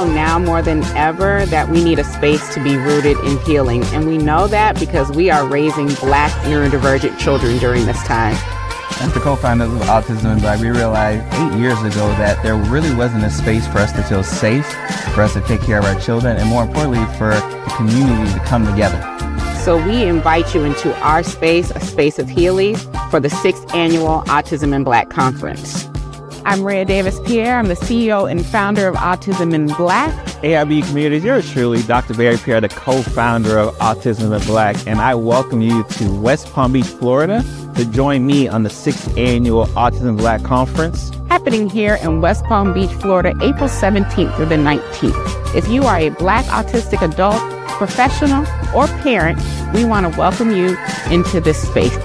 know now more than ever that we need a space to be rooted in healing. And we know that because we are raising Black neurodivergent children during this time. As the co-founders of Autism and Black, we realized 8 years ago that there really wasn't a space for us to feel safe, for us to take care of our children, and more importantly, for the community to come together. So we invite you into our space, a space of healing, for the 6th annual Autism and Black Conference. I'm Rhea Davis-Pierre. I'm the CEO and founder of Autism and Black. AIB community, yours truly, Dr. Barry Pierre, the co-founder of Autism and Black, and I welcome you to West Palm Beach, Florida, to join me on the 6th annual Autism and Black Conference. Happening here in West Palm Beach, Florida, April 17th through the 19th. If you are a Black autistic adult, professional, or parent, we want to welcome you into this space.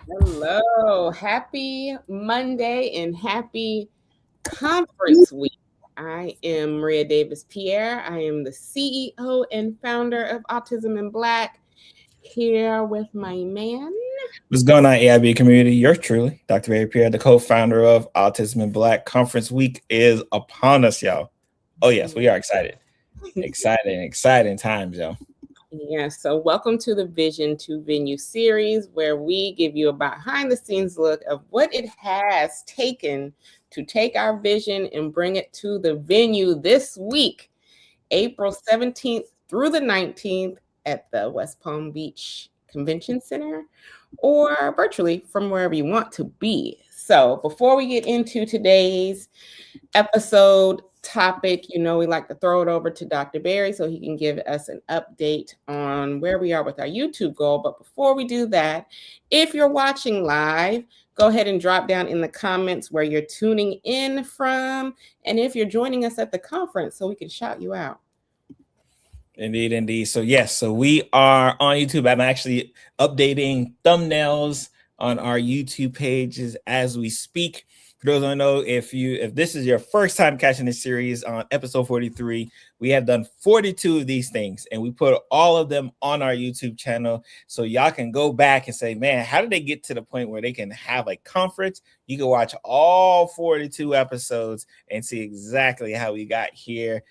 Hello, happy Monday and happy conference week. I am Rhea Davis-Pierre. I am the CEO and founder of Autism and Black, here with my man. What's going on, AIB community? Yours truly, Dr. Barry Pierre, the co-founder of Autism and Black. Conference week is upon us, y'all. Oh, yes, we are excited. Exciting times, y'all. Yeah, so welcome to the Vision to Venue series, where we give you a behind-the-scenes look of what it has taken to take our vision and bring it to the venue this week, April 17th through the 19th at the West Palm Beach Convention Center, or virtually from wherever you want to be. So before we get into today's episode topic, we like to throw it over to Dr. Barry so he can give us an update on where we are with our YouTube goal. But before we do that, if you're watching live, go ahead and drop down in the comments where you're tuning in from, and if you're joining us at the conference so we can shout you out. Indeed. So yes, so we are on YouTube. I'm actually updating thumbnails on our YouTube pages as we speak. For those who don't know, if this is your first time catching this series on episode 43, we have done 42 of these things, and we put all of them on our YouTube channel. So y'all can go back and say, man, how did they get to the point where they can have a conference? You can watch all 42 episodes and see exactly how we got here,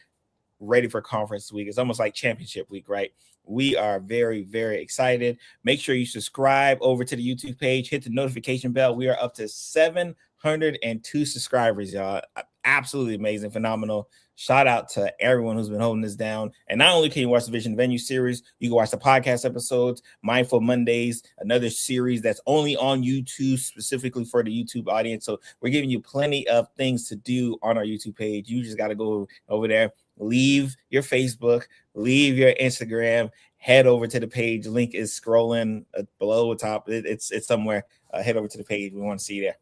ready for conference week. It's almost like championship week, right? We are very, very excited. Make sure you subscribe over to the YouTube page, hit the notification bell. We are up to 702 subscribers, y'all. Absolutely amazing, phenomenal. Shout out to everyone who's been holding this down. And not only can you watch the Vision Venue series, you can watch the podcast episodes, Mindful Mondays, another series that's only on YouTube specifically for the YouTube audience. So we're giving you plenty of things to do on our YouTube page. You just got to go over there, leave your Facebook, leave your Instagram, head over to the page. Link is scrolling below the top. It's somewhere. Head over to the page. We want to see you there.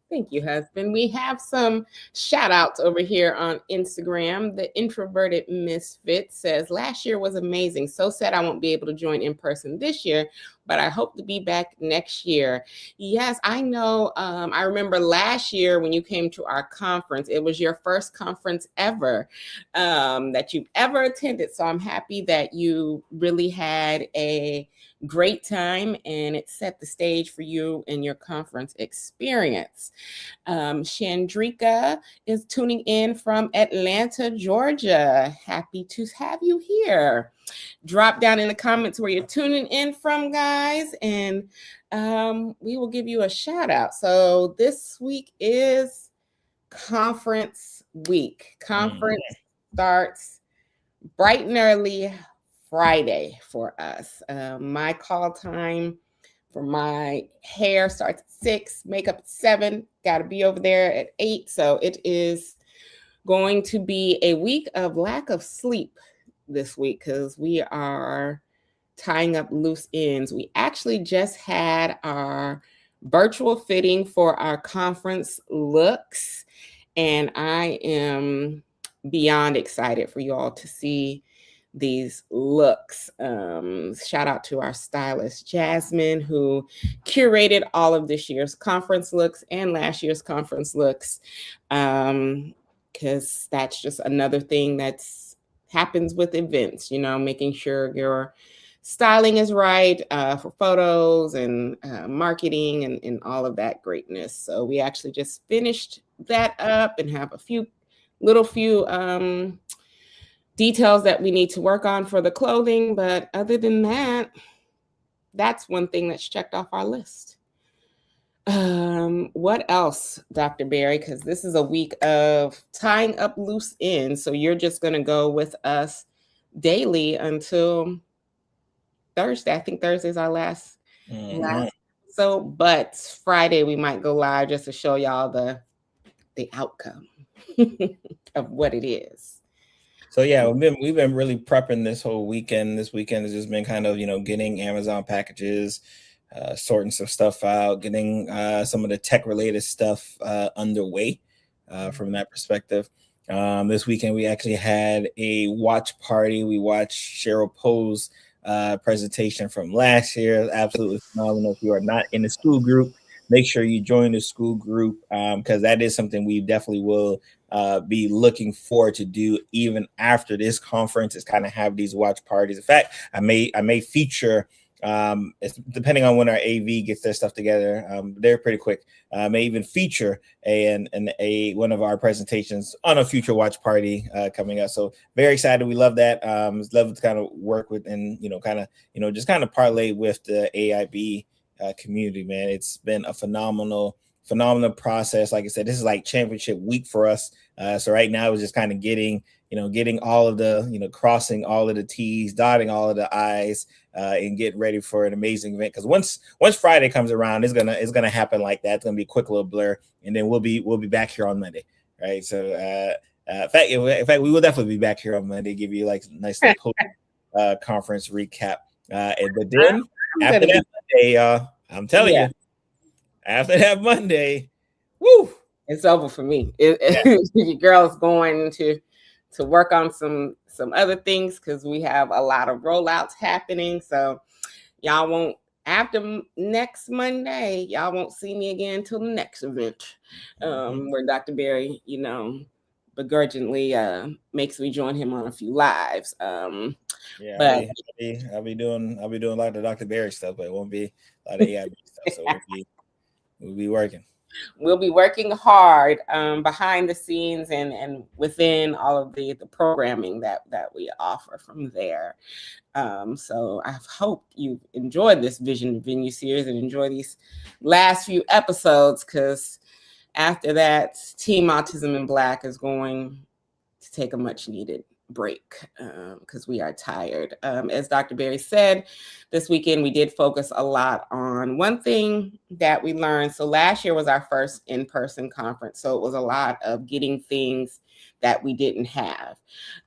Thank you, husband. We have some shout outs over here on Instagram. The Introverted Misfit says, last year was amazing. So sad I won't be able to join in person this year, but I hope to be back next year. Yes, I know. I remember last year when you came to our conference, it was your first conference ever that you've ever attended. So I'm happy that you really had a great time and it set the stage for you and your conference experience. Chandrika is tuning in from Atlanta, Georgia. Happy to have you here. Drop down in the comments where you're tuning in from, guys, and we will give you a shout out. So this week is conference week. Conference starts bright and early Friday for us. My call time for my hair starts at 6, makeup at 7, got to be over there at 8. So it is going to be a week of lack of sleep this week because we are tying up loose ends. We actually just had our virtual fitting for our conference looks, and I am beyond excited for you all to see these looks. Shout out to our stylist Jasmine, who curated all of this year's conference looks and last year's conference looks, because that's just another thing that's happens with events, making sure your styling is right for photos and marketing and all of that greatness. So we actually just finished that up and have a few details that we need to work on for the clothing. But other than that, that's one thing that's checked off our list. What else, Dr. Barry? Because this is a week of tying up loose ends. So you're just going to go with us daily until Thursday. I think Thursday's our last. So, but Friday we might go live just to show y'all the outcome of what it is. So yeah, we've been really prepping this whole weekend. This weekend has just been kind of, getting Amazon packages, sorting some stuff out, getting some of the tech related stuff underway from that perspective. This weekend we actually had a watch party. We watched Cheryl Poe's presentation from last year. Absolutely phenomenal. If you are not in the school group, make sure you join the school group because that is something we definitely will be looking forward to do even after this conference, is kind of have these watch parties. In fact, I may feature, it's depending on when our AV gets their stuff together. They're pretty quick. May even feature one of our presentations on a future watch party coming up. So very excited. We love that. Love to kind of work with and just kind of parlay with the AIB community, man. It's been a phenomenal process. Like I said, this is like championship week for us. So right now it's just kind of getting all of the, crossing all of the T's, dotting all of the I's, and get ready for an amazing event. Because once Friday comes around, it's gonna happen like that. It's gonna be a quick little blur, and then we'll be back here on Monday, right? So in fact, we will definitely be back here on Monday, give you like a nice little conference recap. But then after that Monday, I'm telling you, after that Monday, woo, it's over for me. Your girl's going to work on some other things because we have a lot of rollouts happening. So y'all won't, after next Monday, y'all won't see me again until the next event, where Dr. Barry, begrudgingly makes me join him on a few lives. But I'll be doing a lot of Dr. Barry stuff, but it won't be a lot of AIB stuff. So we'll be working. We'll be working hard behind the scenes and within all of the programming that we offer from there. So I hope you enjoyed this Vision Venue series and enjoy these last few episodes, because after that, Team Autism in Black is going to take a much needed break because we are tired. As Dr. Barry said, this weekend we did focus a lot on one thing that we learned. So last year was our first in-person conference, so it was a lot of getting things that we didn't have,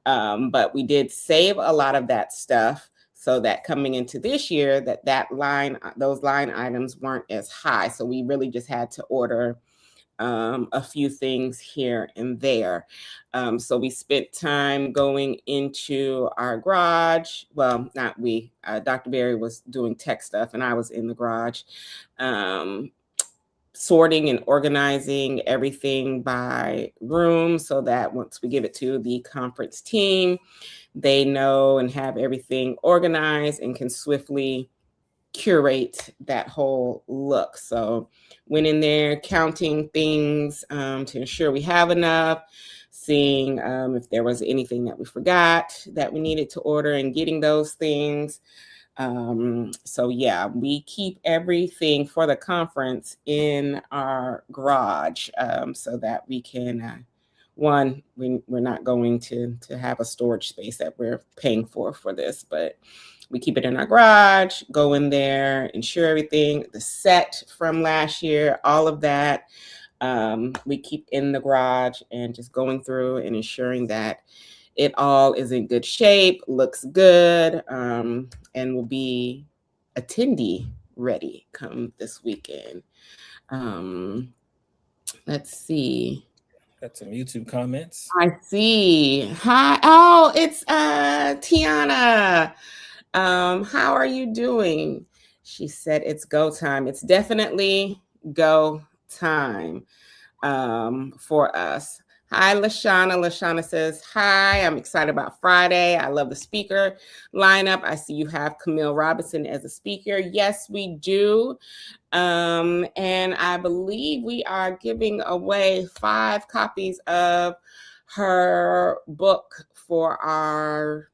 but we did save a lot of that stuff so that coming into this year, those line items weren't as high. So we really just had to order a few things here and there. So we spent time going into our garage. Well, not we, Dr. Barry was doing tech stuff and I was in the garage, sorting and organizing everything by room so that once we give it to the conference team, they know and have everything organized and can swiftly curate that whole look. So went in there counting things to ensure we have enough, seeing if there was anything that we forgot that we needed to order and getting those things. So yeah, we keep everything for the conference in our garage so that we can, we're not going to have a storage space that we're paying for this, but we keep it in our garage, go in there, ensure everything, the set from last year, all of that, we keep in the garage and just going through and ensuring that it all is in good shape, looks good, and will be attendee ready come this weekend. Let's see. Got some YouTube comments. I see. Hi. Oh, it's Tiana. How are you doing? She said it's go time. It's definitely go time for us. Hi, Lashana. Lashana says, hi, I'm excited about Friday. I love the speaker lineup. I see you have Camille Robinson as a speaker. Yes, we do. And I believe we are giving away 5 copies of her book for our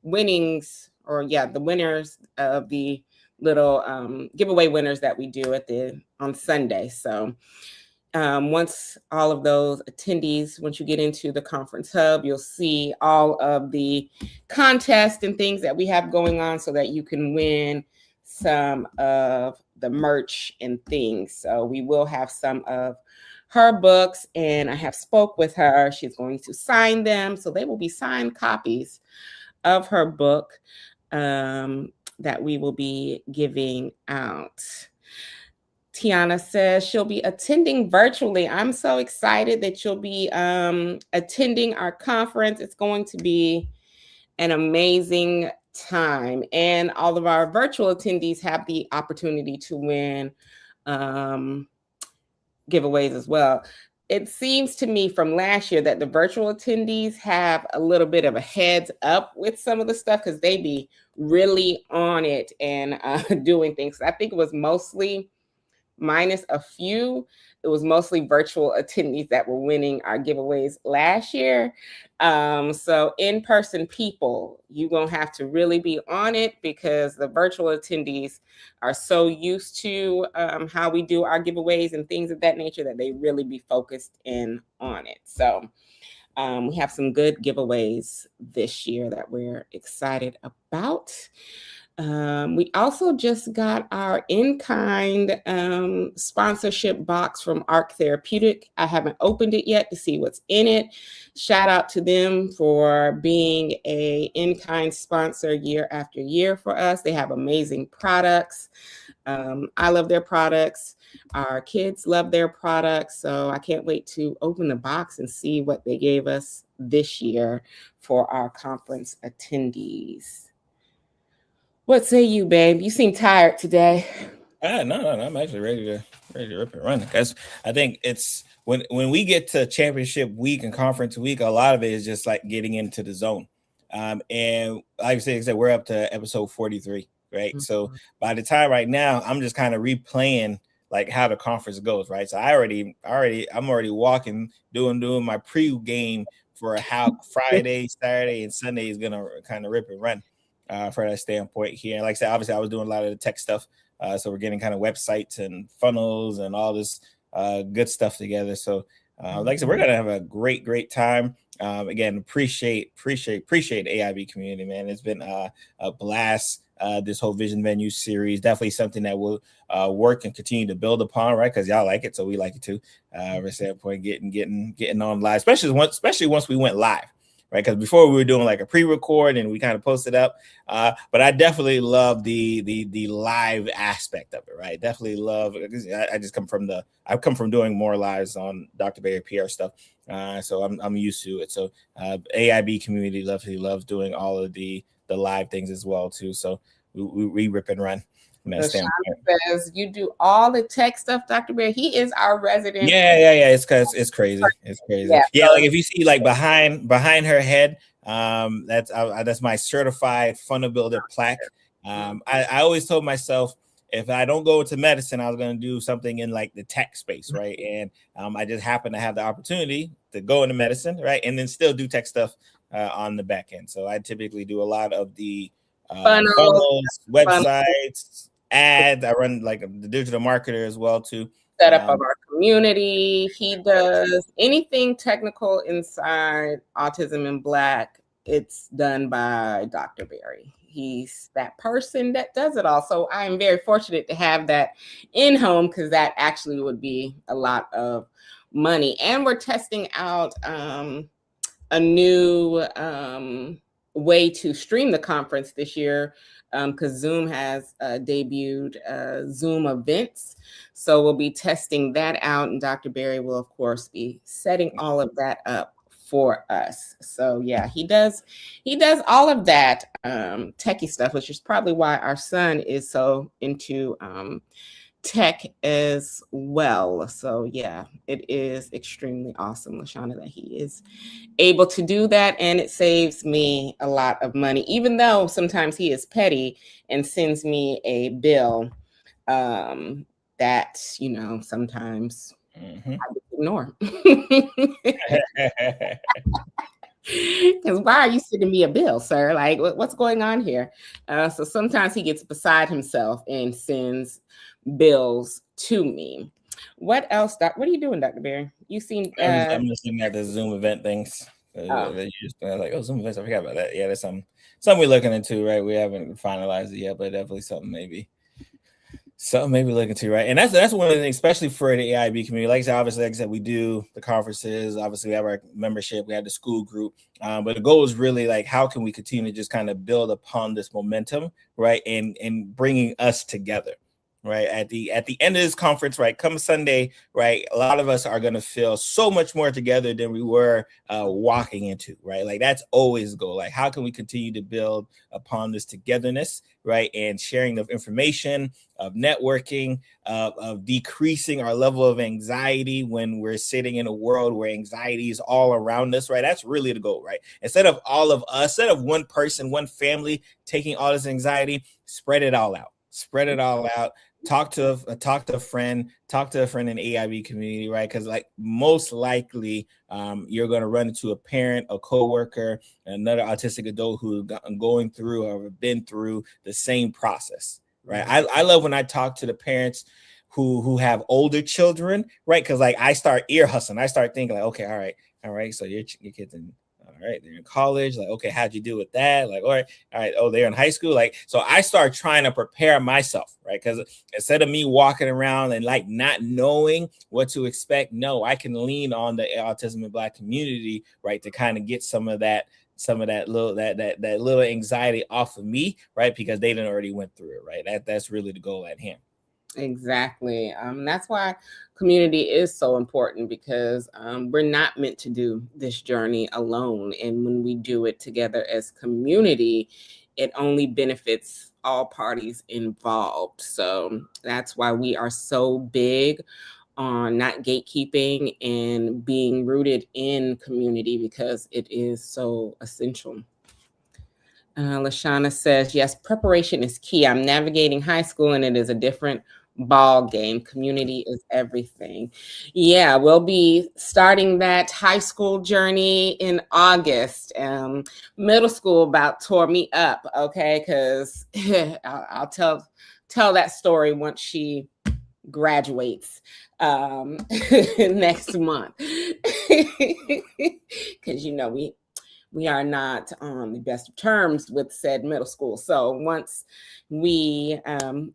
winnings, or the winners of the little giveaway winners that we do on Sunday. So once all of those attendees, once you get into the conference hub, you'll see all of the contests and things that we have going on so that you can win some of the merch and things. So we will have some of her books, and I have spoke with her. She's going to sign them. So they will be signed copies of her book that we will be giving out. Tiana says she'll be attending virtually. I'm so excited that you'll be attending our conference. It's going to be an amazing time. And all of our virtual attendees have the opportunity to win giveaways as well. It seems to me from last year that the virtual attendees have a little bit of a heads up with some of the stuff because they be really on it and doing things. I think it was mostly, minus a few, it was mostly virtual attendees that were winning our giveaways last year. So in-person people, you're going to have to really be on it because the virtual attendees are so used to how we do our giveaways and things of that nature that they really be focused in on it. So we have some good giveaways this year that we're excited about. We also just got our in-kind sponsorship box from ARC Therapeutic. I haven't opened it yet to see what's in it. Shout out to them for being a in-kind sponsor year after year for us. They have amazing products. I love their products. Our kids love their products. So I can't wait to open the box and see what they gave us this year for our conference attendees. What say you, babe? You seem tired today. No. I'm actually ready to rip and run. Because I think it's when we get to championship week and conference week, a lot of it is just like getting into the zone. And like I said, we're up to episode 43, right? Mm-hmm. So by the time right now, I'm just kind of replaying like how the conference goes, right? So I'm already walking, doing my pre-game for how Friday, Saturday, and Sunday is gonna kind of rip and run. For that standpoint here. And like I said, obviously I was doing a lot of the tech stuff. So we're getting kind of websites and funnels and all this good stuff together. So like I said, we're going to have a great time. Again, appreciate the AIB community, man. It's been a blast. This whole Vision Venue series, definitely something that we'll work and continue to build upon, right? Because y'all like it, so we like it too. From a standpoint, getting on live, especially once we went live. Right, because before we were doing like a pre-record and we kind of posted up, but I definitely love the live aspect of it. Right, definitely love. I come from doing more lives on Dr. Barry PR stuff, so I'm used to it. So AIB community loves doing all of the live things as well too. So we rip and run. Says you do all the tech stuff, Dr. Bear. He is our resident. Yeah. It's crazy. It's crazy. Yeah, like if you see like behind her head, that's my certified funnel builder plaque. I always told myself if I don't go into medicine, I was going to do something in like the tech space, right? And I just happened to have the opportunity to go into medicine, right, and then still do tech stuff on the back end. So I typically do a lot of the funnels, websites, ads. I run like the digital marketer as well too. Setup of our community. He does anything technical inside Autism in Black. It's done by Dr. Barry. He's that person that does it all. So I am very fortunate to have that in home because that actually would be a lot of money. And we're testing out a new way to stream the conference this year because Zoom has debuted Zoom events. So we'll be testing that out, and Dr. Barry will, of course, be setting all of that up for us. So yeah, he does all of that techie stuff, which is probably why our son is so into tech as well. So yeah, it is extremely awesome, Lashana, that he is able to do that, and it saves me a lot of money, even though sometimes he is petty and sends me a bill that sometimes I just ignore. Because why are you sending me a bill, sir? Like, what's going on here? So sometimes he gets beside himself and sends bills to me. What else, What are you doing, Dr. Bear? You seem I'm just looking at the Zoom event things. Like, oh, Zoom events, I forgot about that. Yeah, that's something we're looking into, right? We haven't finalized it yet, but definitely something maybe looking to, right? And that's one of the things, especially for the AIB community. Like I said, we do the conferences. Obviously, we have our membership. We have the school group. But the goal is really like, how can we continue to just kind of build upon this momentum, right? And bringing us together, right? At the end of this conference, right? Come Sunday, right? A lot of us are going to feel so much more together than we were walking into, right? Like that's always the goal. Like, how can we continue to build upon this togetherness, right? And sharing of information, of networking, of decreasing our level of anxiety when we're sitting in a world where anxiety is all around us, right? That's really the goal, right? Instead of all of us, instead of one person, one family taking all this anxiety, spread it all out. Spread it all out. Talk to a friend in the AIB community, right? Because like most likely you're going to run into a parent, a coworker, another autistic adult who going through or been through the same process, right? I love when I talk to the parents who have older children, right? Because like I start ear hustling. I start thinking like, okay, all right. So your kids in, all right, they're in college. Like, okay, how'd you do with that? Like, all right. Oh, they're in high school. Like, so I start trying to prepare myself, right? Because instead of me walking around and like not knowing what to expect, no, I can lean on the autism and Black community, right, to kind of get some of that little anxiety off of me, right? Because they didn't already went through it, right? That's really the goal at hand. Exactly. That's why community is so important, because we're not meant to do this journey alone. And when we do it together as community, it only benefits all parties involved. So that's why we are so big on not gatekeeping and being rooted in community, because it is so essential. Lashana says, yes, preparation is key. I'm navigating high school and it is a different ball game. Community is everything. Yeah, we'll be starting that high school journey in August. Middle school about tore me up, okay? Because I'll tell that story once she graduates next month. Because we are not on the best of terms with said middle school. So once we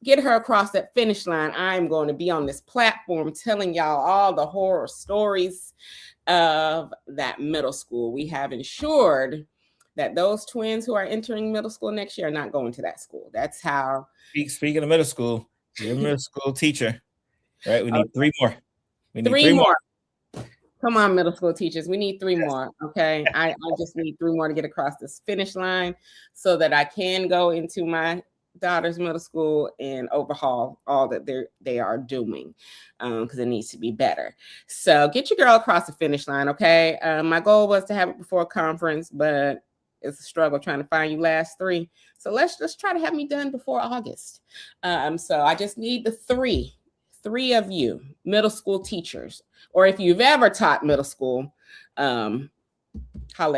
get her across that finish line, I'm going to be on this platform telling y'all all the horror stories of that middle school. We have ensured that those twins who are entering middle school next year are not going to that school. That's how. Speaking of middle school, you're a middle school teacher, right? We need three more. We need three more. Come on, middle school teachers. We need 3 more. Okay. I just need 3 more to get across this finish line so that I can go into my daughter's middle school and overhaul all that they are doing, because it needs to be better. So get your girl across the finish line. Okay. My goal was to have it before conference, but it's a struggle trying to find you last 3. So let's just try to have me done before August. So I just need the 3 of you middle school teachers, or if you've ever taught middle school, holla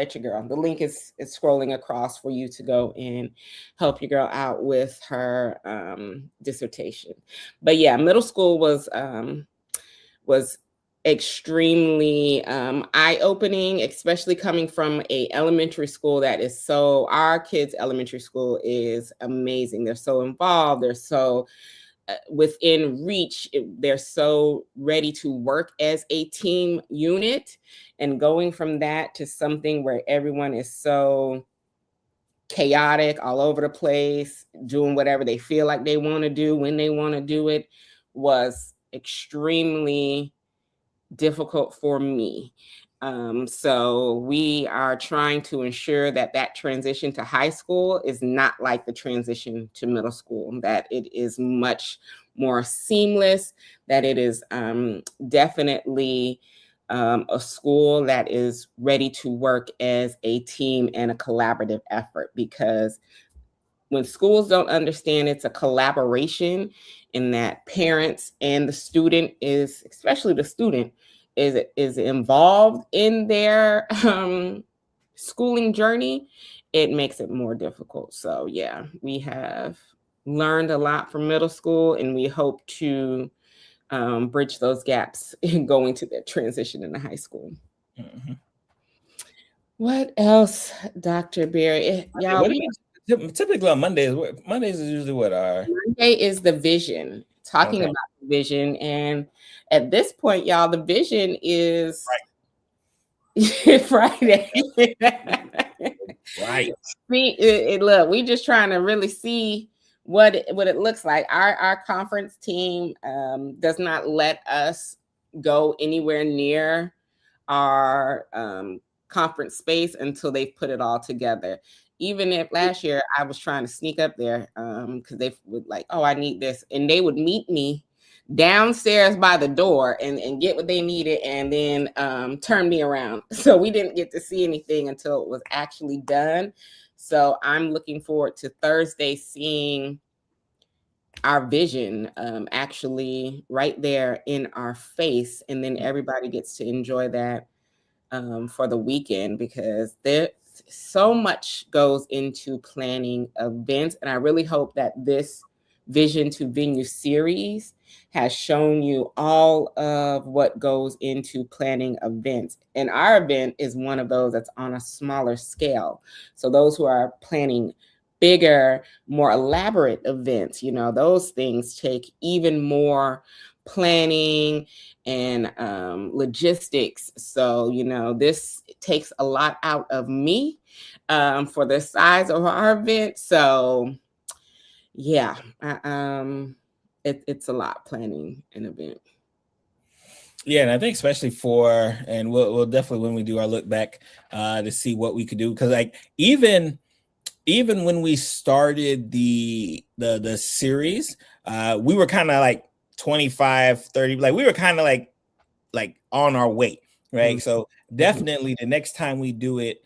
at your girl. The link is scrolling across for you to go and help your girl out with her dissertation. But yeah, middle school was extremely eye-opening, especially coming from a elementary school that is so, our kids' elementary school is amazing. They're so involved. They're so within reach. They're so ready to work as a team unit, and going from that to something where everyone is so chaotic, all over the place, doing whatever they feel like they want to do when they want to do it, was extremely difficult for me. So we are trying to ensure that transition to high school is not like the transition to middle school, that it is much more seamless, that it is definitely a school that is ready to work as a team and a collaborative effort. Because when schools don't understand it's a collaboration, in that parents and the student is, especially the student, is involved in their schooling journey, it makes it more difficult. So yeah, we have learned a lot from middle school, and we hope to bridge those gaps in going to that transition into high school. Mm-hmm. What else, Dr. Berry? Y'all, Typically on Mondays. Mondays is usually what our Monday is the vision, talking Okay. about the vision. And at this point, y'all, the vision is Friday. Right. Look, we just trying to really see what it looks like. Our conference team does not let us go anywhere near our conference space until they've put it all together. Even if last year I was trying to sneak up there because they would like, oh, I need this. And they would meet me downstairs by the door and get what they needed and then turn me around. So we didn't get to see anything until it was actually done. So I'm looking forward to Thursday seeing our vision actually right there in our face. And then everybody gets to enjoy that for the weekend, because there so much goes into planning events. And I really hope that this Vision to Venue series has shown you all of what goes into planning events. And our event is one of those that's on a smaller scale. So those who are planning bigger, more elaborate events, those things take even more planning and logistics. So, this takes a lot out of me for the size of our event. So, yeah, it's a lot planning an event. Yeah, and I think especially and we'll definitely, when we do our look back to see what we could do, because like even when we started the series, we were kind of like 25, 30, like we were kind of like on our way, right? Mm-hmm. So definitely the next time we do it,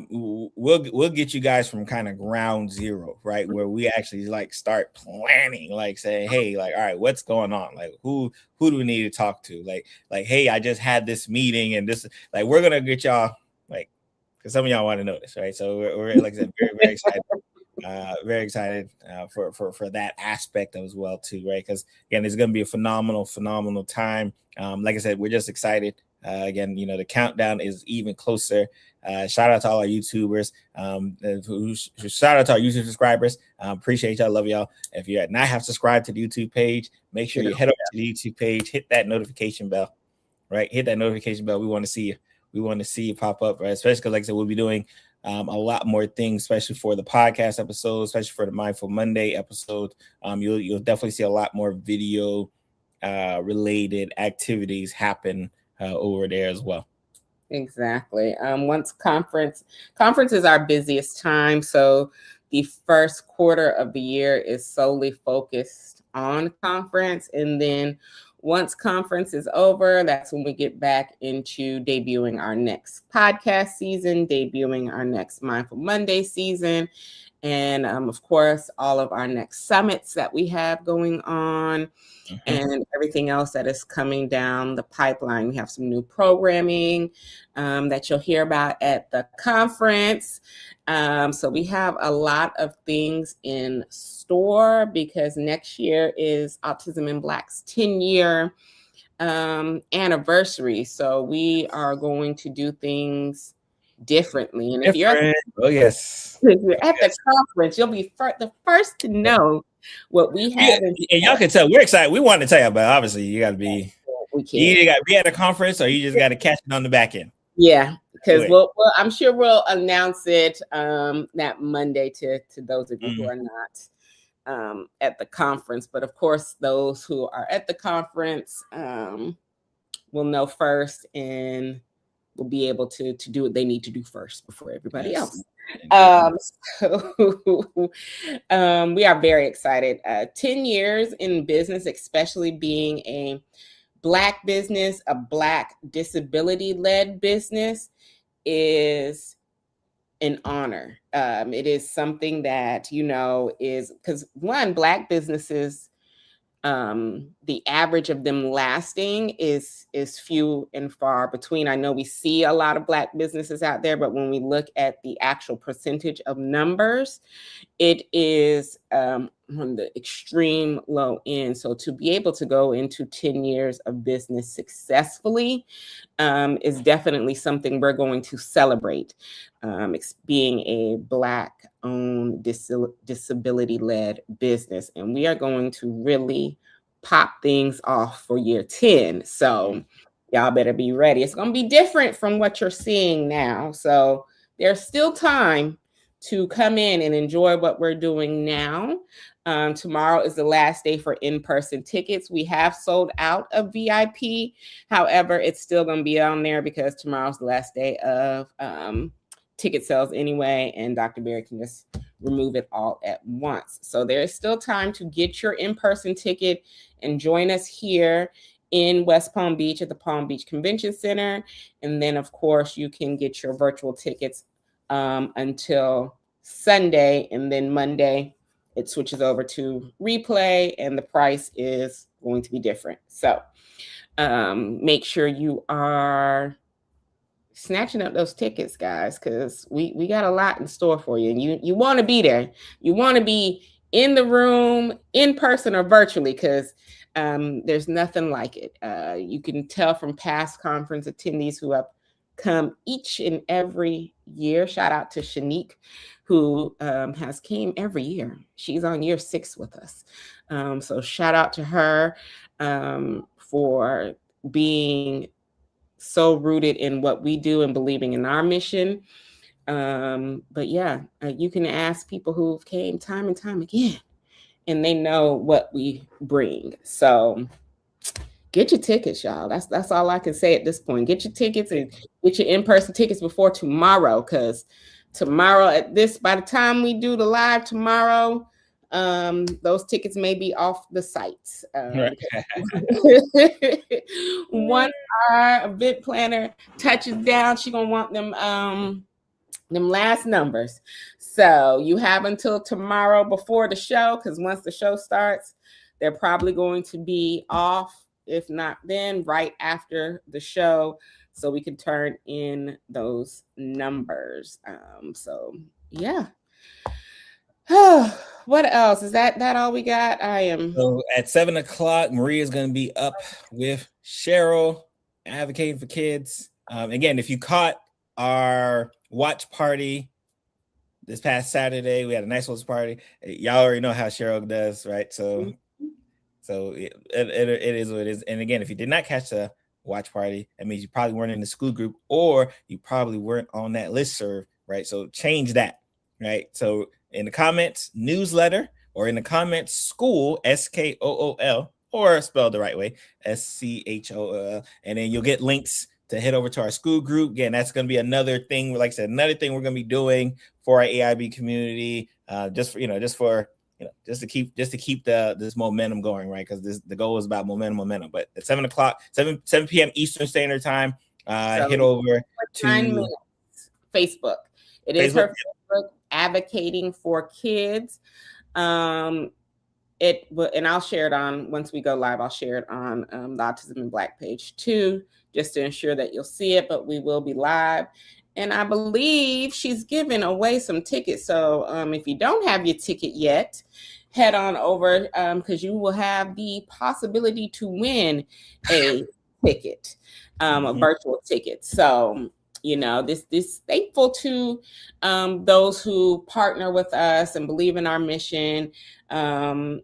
we'll get you guys from kind of ground zero, right? Where we actually like start planning, like saying, hey, like, all right, what's going on? Like who do we need to talk to? Like, hey, I just had this meeting and this, like, we're gonna get y'all, like, because some of y'all want to know this, right? So we're like I said, very, very excited. Very excited for that aspect as well too, right? Because again, it's going to be a phenomenal time. Like I said, we're just excited. Again, the countdown is even closer. Shout out to all our YouTubers. Shout out to our YouTube subscribers. Appreciate y'all. Love y'all. If you not have subscribed to the YouTube page, make sure you head over to the YouTube page. Hit that notification bell. Right, hit that notification bell. We want to see you. We want to see you pop up, right? Especially because, like I said, we'll be doing a lot more things, especially for the podcast episodes, especially for the Mindful Monday episode. You'll definitely see a lot more video related activities happen over there as well. Exactly. Once conference is our busiest time, so the first quarter of the year is solely focused on conference, and then once conference is over, that's when we get back into debuting our next podcast season, debuting our next Mindful Monday season, and of course, all of our next summits that we have going on. Mm-hmm. And everything else that is coming down the pipeline. We have some new programming that you'll hear about at the conference. So we have a lot of things in store, because next year is Autism in Black's 10-year anniversary. So we are going to do things differently. And if you're at the conference, you'll be the first to know what we have. And y'all can tell we're excited. We want to tell you, but obviously you got to be. You either got to be at a conference or you just got to catch it on the back end. Yeah, because I'm sure we'll announce it that Monday to those of you who are not at the conference. But of course, those who are at the conference will know first and will be able to do what they need to do first before everybody else. Um, so we are very excited. 10 years in business, especially being a Black business, a Black disability-led business, is an honor. It is something that, is because one, Black businesses, the average of them lasting is few and far between. I know we see a lot of Black businesses out there, but when we look at the actual percentage of numbers, it is on the extreme low end. So to be able to go into 10 years of business successfully is definitely something we're going to celebrate. Being a Black-owned disability-led business, and we are going to really pop things off for year 10. So y'all better be ready. It's going to be different from what you're seeing now. So there's still time to come in and enjoy what we're doing now. Tomorrow is the last day for in-person tickets. We have sold out of VIP. However, it's still going to be on there because tomorrow's the last day of ticket sales anyway, and Dr. Berry can just remove it all at once. So there is still time to get your in-person ticket and join us here in West Palm Beach at the Palm Beach Convention Center. And then, of course, you can get your virtual tickets until Sunday, and then Monday it switches over to replay, and the price is going to be different. So make sure you are snatching up those tickets, guys, because we got a lot in store for you, and you want to be there. You want to be in the room, in person or virtually, because there's nothing like it. You can tell from past conference attendees who have come each and every year. Shout out to Shanique, who has came every year. She's on year 6 with us. So shout out to her for being so rooted in what we do and believing in our mission. But yeah, you can ask people who've came time and time again, and they know what we bring. So get your tickets, y'all. That's all I can say at this point. Get your tickets and get your in-person tickets before tomorrow, because tomorrow by the time we do the live tomorrow, those tickets may be off the sites. Once our event planner touches down, she's gonna want them last numbers. So you have until tomorrow before the show, because once the show starts, they're probably going to be off. If not, then right after the show, so we can turn in those numbers. So yeah. What else? Is that all we got? So at 7 o'clock, Maria's going to be up with Cheryl, advocating for kids. Again, if you caught our watch party this past Saturday, we had a nice watch party. Y'all already know how Cheryl does, right? So it is what it is. And again, if you did not catch the watch party, that means you probably weren't in the school group, or you probably weren't on that listserv, right? So change that, right? So in the comments, newsletter, or in the comments, school, SKOOL, or spelled the right way, SCHOOL, and then you'll get links to head over to our school group. Again, that's going to be another thing. Like I said, another thing we're going to be doing for our AIB community, just to keep this momentum going, right? Because the goal is about momentum. But at 7 p.m. Eastern Standard Time, head over to 9 minutes. Facebook. It is her Facebook, Advocating for Kids. And I'll share it on, once we go live, I'll share it on the Autism in Black page too, just to ensure that you'll see it. But we will be live. And I believe she's giving away some tickets. So if you don't have your ticket yet, head on over, because you will have the possibility to win a ticket, a virtual ticket. So, this thankful to those who partner with us and believe in our mission, and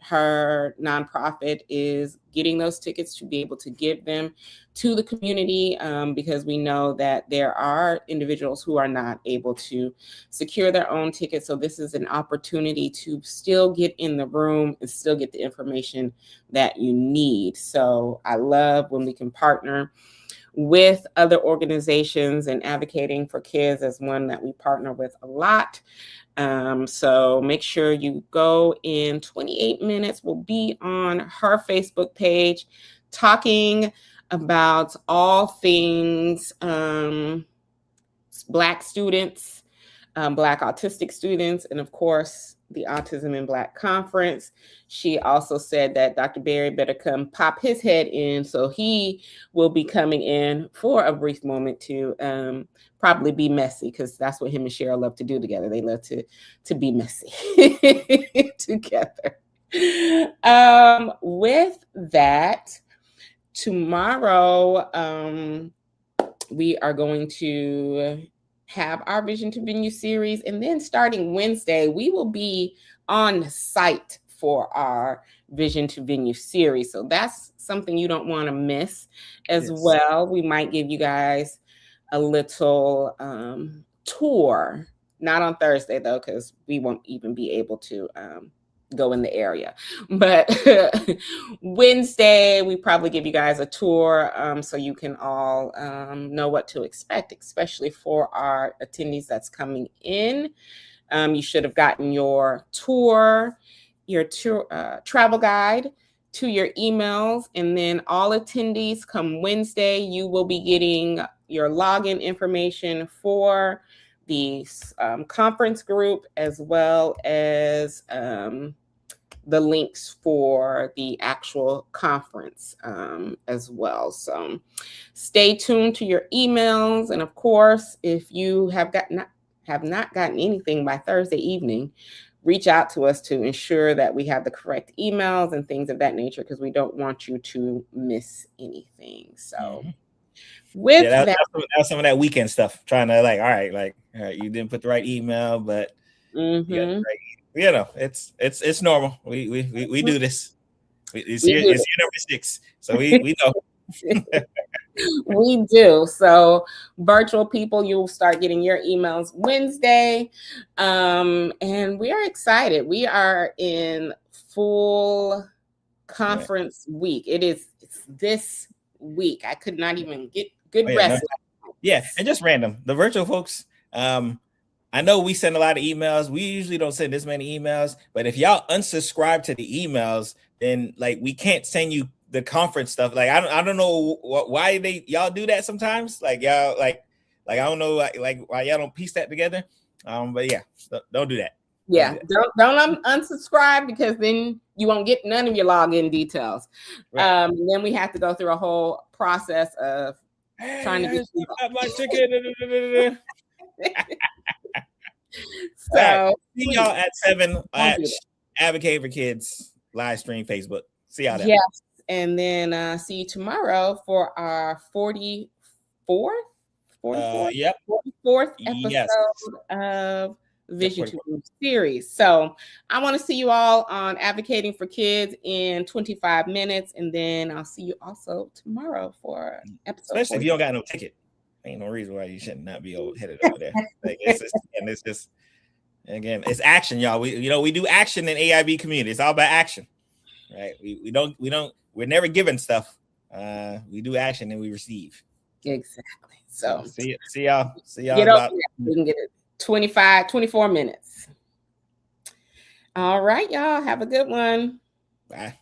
her nonprofit is getting those tickets to be able to give them to the community, because we know that there are individuals who are not able to secure their own tickets. So this is an opportunity to still get in the room and still get the information that you need. So I love when we can partner with other organizations, and advocating for kids as one that we partner with a lot. So make sure you go in 28 minutes. We'll be on her Facebook page talking about all things Black students, Black autistic students, and of course, the Autism in Black Conference. She also said that Dr. Berry better come pop his head in, so he will be coming in for a brief moment to probably be messy, because that's what him and Cheryl love to do together. They love to be messy together. With that, tomorrow we are going to have our Vision to Venue series, and then starting Wednesday, we will be on site for our Vision to Venue series. So that's something you don't want to miss as well. We might give you guys a little tour, not on Thursday though, because we won't even be able to go in the area. But Wednesday, we probably give you guys a tour so you can all know what to expect, especially for our attendees that's coming in. You should have gotten your tour, your travel guide to your emails, and then all attendees come Wednesday, you will be getting your login information for the conference group, as well as the links for the actual conference as well. So stay tuned to your emails. And of course, if you have not gotten anything by Thursday evening, reach out to us to ensure that we have the correct emails and things of that nature, because we don't want you to miss anything. So with that's some of that weekend stuff, trying to all right, you didn't put the right email, but you know, it's normal. We do this. It's year number 6, so we know. We do. So virtual people, you'll start getting your emails Wednesday, and we are excited. We are in full conference week. It's this week. I could not even get good rest. And just random. The virtual folks, I know we send a lot of emails. We usually don't send this many emails, but if y'all unsubscribe to the emails, then we can't send you the conference stuff. I don't know why y'all do that sometimes. Y'all I don't know why y'all don't piece that together. But yeah, don't do that. Yeah, don't unsubscribe, because then you won't get none of your login details. Right. Then we have to go through a whole process of trying to get my ticket. So right. See y'all at 7 at Advocate for Kids live stream Facebook. See y'all there. Yes, and then see you tomorrow for our 44th episode of Vision to Venue series. So I want to see you all on Advocating for Kids in 25 minutes, and then I'll see you also tomorrow for episode. Especially 40. If you don't got no ticket. Ain't no reason why you should not be headed over there. It's just again, it's action, y'all. We do action in AIB community. It's all about action, right? We're never given stuff. We do action and we receive. Exactly. So see y'all. Get over there. We can get it 24 minutes. All right, y'all. Have a good one. Bye.